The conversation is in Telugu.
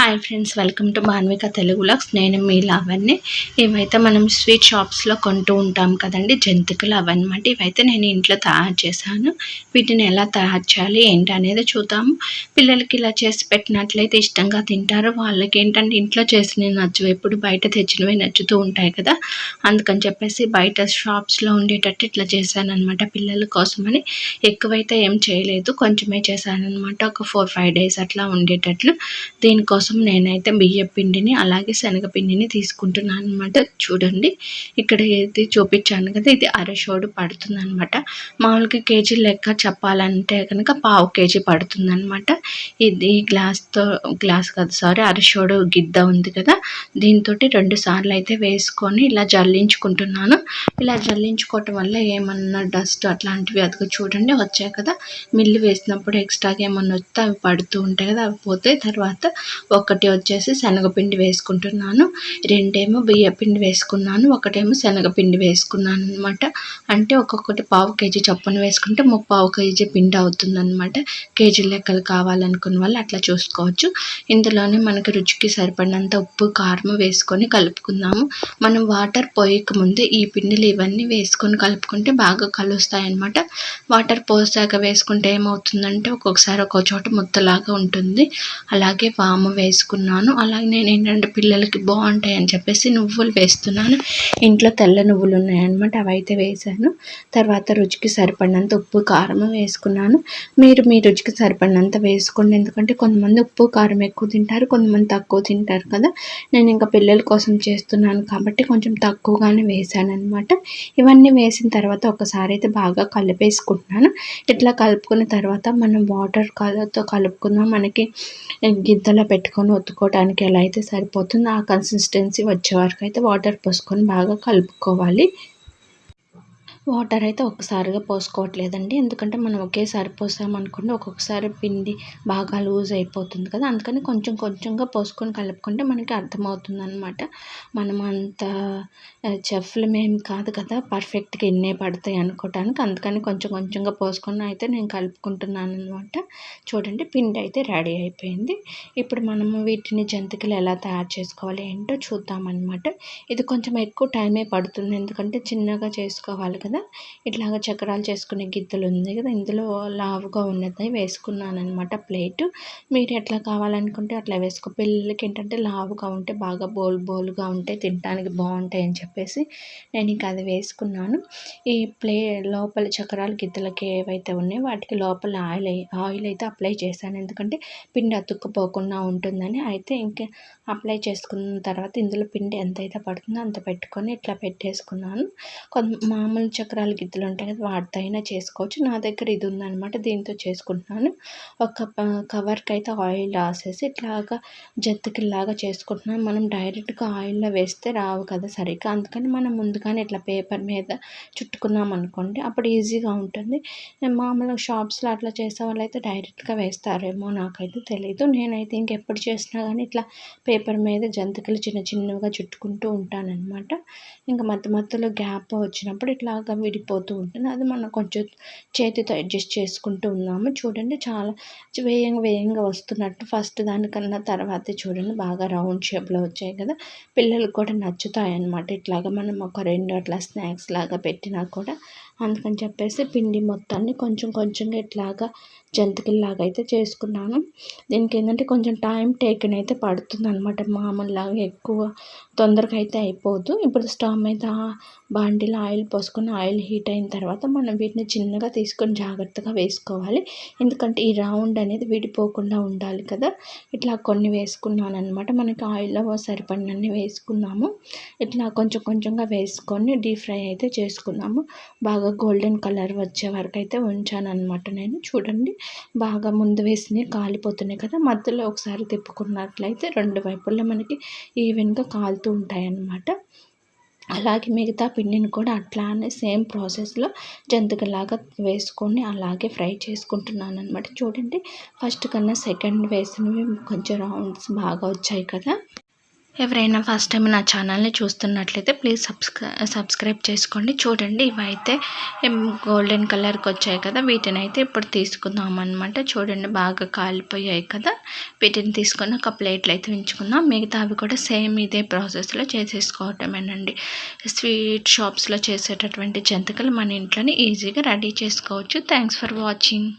Hi friends, welcome to Manvika Telugu vlogs. నేను మీ లావణ్య. ఇవైతే మనం స్వీట్ షాప్స్లో కొంటూ ఉంటాం కదండి, జంతికలు అవన్నమాట. ఇవైతే నేను ఇంట్లో తయారు చేశాను. వీటిని ఎలా తయారు చేయాలి ఏంటి అనేది చూద్దాము. పిల్లలకి ఇలా చేసి పెట్టినట్లయితే ఇష్టంగా తింటారు. వాళ్ళకి ఏంటంటే ఇంట్లో చేసినవి నచ్చవు, ఎప్పుడు బయట తెచ్చినవి నచ్చుతూ ఉంటాయి కదా. అందుకని చెప్పేసి బయట షాప్స్లో ఉండేటట్టు ఇట్లా చేశాను అనమాట. పిల్లల కోసమని ఎక్కువైతే ఏం చేయలేదు, కొంచెమే చేశాను అనమాట. ఒక 4-5 డేస్ అట్లా ఉండేటట్లు. దీనికోసం నేనైతే బియ్య పిండిని అలాగే శనగపిండిని తీసుకుంటున్నాను అనమాట. చూడండి, ఇక్కడ ఏది చూపించాను కదా, ఇది అరషోడు పడుతుంది అనమాట. మామూలుగా కేజీ లెక్క చెప్పాలంటే కనుక 1/2 కేజీ పడుతుంది అనమాట. ఇది అరషోడు గిద్ద ఉంది కదా, దీంతో 2 సార్లు అయితే వేసుకొని ఇలా జల్లించుకుంటున్నాను. ఇలా జల్లించుకోవటం వల్ల ఏమన్నా డస్ట్ అట్లాంటివి అదిగో చూడండి వచ్చాయి కదా. మిల్లు వేసినప్పుడు ఎక్స్ట్రాగా ఏమన్నా వస్తే అవి పడుతూ ఉంటాయి కదా, అవి పోతాయి. తర్వాత ఒకటి వచ్చేసి శనగపిండి వేసుకుంటున్నాను, 2 బియ్యపిండి వేసుకున్నాను, 1 శనగపిండి వేసుకున్నాను అనమాట. అంటే ఒక్కొక్కటి 1/2 కేజీ చొప్పున వేసుకుంటే 3/4 కేజీ పిండి అవుతుంది అనమాట. కేజీ లెక్కలు కావాలనుకున్న వాళ్ళు అట్లా చూసుకోవచ్చు. ఇందులోనే మనకి రుచికి సరిపడినంత ఉప్పు కారం వేసుకొని కలుపుకుందాము. మనం వాటర్ పోయక ముందే ఈ పిండిలు ఇవన్నీ వేసుకొని కలుపుకుంటే బాగా కలుస్తాయి అనమాట. వాటర్ పోసాక వేసుకుంటే ఏమవుతుందంటే ఒక్కొక్కసారి ఒక్కో చోట ముద్దలాగా ఉంటుంది. అలాగే వాము వేసుకున్నాను. అలాగే నేను ఏంటంటే పిల్లలకి బాగుంటాయి అని చెప్పేసి నువ్వులు వేస్తున్నాను. ఇంట్లో తెల్ల నువ్వులు ఉన్నాయన్నమాట, అవి అయితే వేసాను. తర్వాత రుచికి సరిపడినంత ఉప్పు కారం వేసుకున్నాను. మీరు మీ రుచికి సరిపడినంత వేసుకోండి, ఎందుకంటే కొంతమంది ఉప్పు కారం ఎక్కువ తింటారు, కొంతమంది తక్కువ తింటారు కదా. నేను ఇంకా పిల్లల కోసం చేస్తున్నాను కాబట్టి కొంచెం తక్కువగానే వేసాను అనమాట. ఇవన్నీ వేసిన తర్వాత ఒకసారి అయితే బాగా కలిపేసుకుంటున్నాను. ఇట్లా కలుపుకున్న తర్వాత మనం వాటర్ కలర్తో కలుపుకుందాం. మనకి గిద్దలో పెట్టుకొని ఒత్తుకోవడానికి ఎలా అయితే సరిపోతుందో ఆ కన్సిస్టెన్సీ వచ్చే వరకు అయితే వాటర్ పోసుకొని బాగా కలుపుకోవాలి. వాటర్ అయితే ఒక్కసారిగా పోసుకోవట్లేదండి, ఎందుకంటే మనం ఒకేసారి పోసామనుకోండి ఒక్కొక్కసారి పిండి బాగా లూజ్ అయిపోతుంది కదా. అందుకని కొంచెం కొంచెంగా పోసుకొని కలుపుకుంటే మనకి అర్థమవుతుంది అనమాట. మనం అంత చెఫ్లు మేము కాదు కదా పర్ఫెక్ట్గా ఎన్నే పడతాయి అనుకోవటానికి. అందుకని కొంచెం కొంచెంగా పోసుకొని అయితే నేను కలుపుకుంటున్నాను అనమాట. చూడండి, పిండి అయితే రెడీ అయిపోయింది. ఇప్పుడు మనము వీటిని జంతికలు ఎలా తయారు చేసుకోవాలి ఏంటో చూద్దామన్నమాట. ఇది కొంచెం ఎక్కువ టైమే పడుతుంది, ఎందుకంటే చిన్నగా చేసుకోవాలి కదా. ఇట్లాగా చక్రాలు చేసుకునే గిద్దలు ఉంది కదా, ఇందులో లావుగా ఉన్నది వేసుకున్నాను అనమాట ప్లేటు. మీరు ఎట్లా కావాలనుకుంటే అట్లా వేసుకో. పిల్లలకి ఏంటంటే లావుగా ఉంటే బాగా బోలుగా ఉంటే తినడానికి బాగుంటాయి అని చెప్పేసి నేను ఇంకా అది వేసుకున్నాను. ఈ లోపల చక్రాల గిద్దలకి ఏవైతే ఉన్నాయో వాటికి లోపల ఆయిల్ అయితే అప్లై చేశాను, ఎందుకంటే పిండి అతుక్కుపోకుండా ఉంటుందని. అయితే ఇంకా అప్లై చేసుకున్న తర్వాత ఇందులో పిండి ఎంతైతే పడుతుందో అంత పెట్టుకొని ఇట్లా పెట్టేసుకున్నాను. మామూలు చక్రాల గిద్దలు ఉంటాయి కదా, వాటితో అయినా చేసుకోవచ్చు. నా దగ్గర ఇది ఉందన్నమాట, దీంతో చేసుకుంటున్నాను. ఒక కవర్కి అయితే ఆయిల్ రాసేసి ఇట్లాగా జంతికల్లాగా చేసుకుంటున్నాను. మనం డైరెక్ట్గా ఆయిల్లో వేస్తే రావు కదా సరిగ్గా, అందుకని మనం ముందుగానే ఇట్లా పేపర్ మీద చుట్టుకున్నాం అనుకోండి అప్పుడు ఈజీగా ఉంటుంది. మామూలుగా షాప్స్లో అట్లా చేసే వాళ్ళు అయితే డైరెక్ట్గా వేస్తారేమో, నాకైతే తెలియదు. నేనైతే ఇంకెప్పుడు చేసినా కానీ ఇట్లా పేపర్ మీద జంతికలు చిన్నగా చుట్టుకుంటూ ఉంటానన్నమాట. ఇంకా మధ్యలో గ్యాప్ వచ్చినప్పుడు ఇట్లాగా విడిపోతూ ఉంటుంది, అది మనం కొంచెం చేతితో అడ్జస్ట్ చేసుకుంటూ ఉన్నాము. చూడండి, చాలా వేయంగా వస్తున్నట్టు ఫస్ట్ దానికన్నా తర్వాత చూడండి బాగా రౌండ్ షేప్లో వచ్చాయి కదా. పిల్లలకు కూడా నచ్చుతాయి అన్నమాట. ఇట్లాగా మనం ఒక 2 అట్లా స్నాక్స్ లాగా పెట్టినా కూడా. అందుకని చెప్పేసి పిండి మొత్తాన్ని కొంచెం కొంచెంగా ఇట్లాగా జంతికల్లాగా అయితే చేసుకున్నాను. దీనికి ఏంటంటే కొంచెం టైం టేకన్ అయితే పడుతుంది అనమాట, మామూలులాగా ఎక్కువ తొందరగా అయితే అయిపోదు. ఇప్పుడు స్టవ్ మీద బాండిలో ఆయిల్ పోసుకొని ఆయిల్ హీట్ అయిన తర్వాత మనం వీటిని చిన్నగా తీసుకొని జాగ్రత్తగా వేసుకోవాలి, ఎందుకంటే ఈ రౌండ్ అనేది విడిపోకుండా ఉండాలి కదా. ఇట్లా కొన్ని వేసుకున్నాను అనమాట. మనకి ఆయిల్లో సరిపడినన్ని వేసుకున్నాము. ఇట్లా కొంచెం కొంచెంగా వేసుకొని డీప్ ఫ్రై అయితే చేసుకున్నాము. బాగా గోల్డెన్ కలర్ వచ్చే వరకు అయితే ఉంచాను అనమాట నేను. చూడండి, బాగా ముందు వేసినవి కాలిపోతున్నాయి కదా, మధ్యలో ఒకసారి తిప్పుకున్నట్లయితే 2 వైపుల్లో మనకి ఈవెన్గా కాలుతూ ఉంటాయి అన్నమాట. అలాగే మిగతా పిండిని కూడా అట్లానే సేమ్ ప్రాసెస్లో జంతికలాగా వేసుకొని అలాగే ఫ్రై చేసుకుంటున్నాను అనమాట. చూడండి, ఫస్ట్ కన్నా సెకండ్ వేసినవి కొంచెం రౌండ్స్ బాగా వచ్చాయి కదా. ఎవరైనా ఫస్ట్ టైం నా ఛానల్ని చూస్తున్నట్లయితే ప్లీజ్ సబ్స్క్రైబ్ చేసుకోండి. చూడండి ఇవైతే గోల్డెన్ కలర్కి వచ్చాయి కదా, వీటిని అయితే ఇప్పుడు తీసుకుందాం అనమాట. చూడండి బాగా కాలిపోయాయి కదా, వీటిని తీసుకొని ఒక ప్లేట్లో అయితే ఉంచుకుందాం. మిగతా అవి కూడా సేమ్ ఇదే ప్రాసెస్లో చేసేసుకోవటమేనండి. స్వీట్ షాప్స్లో చేసేటటువంటి జంతికలు మన ఇంట్లోనే ఈజీగా రెడీ చేసుకోవచ్చు. Thanks for watching.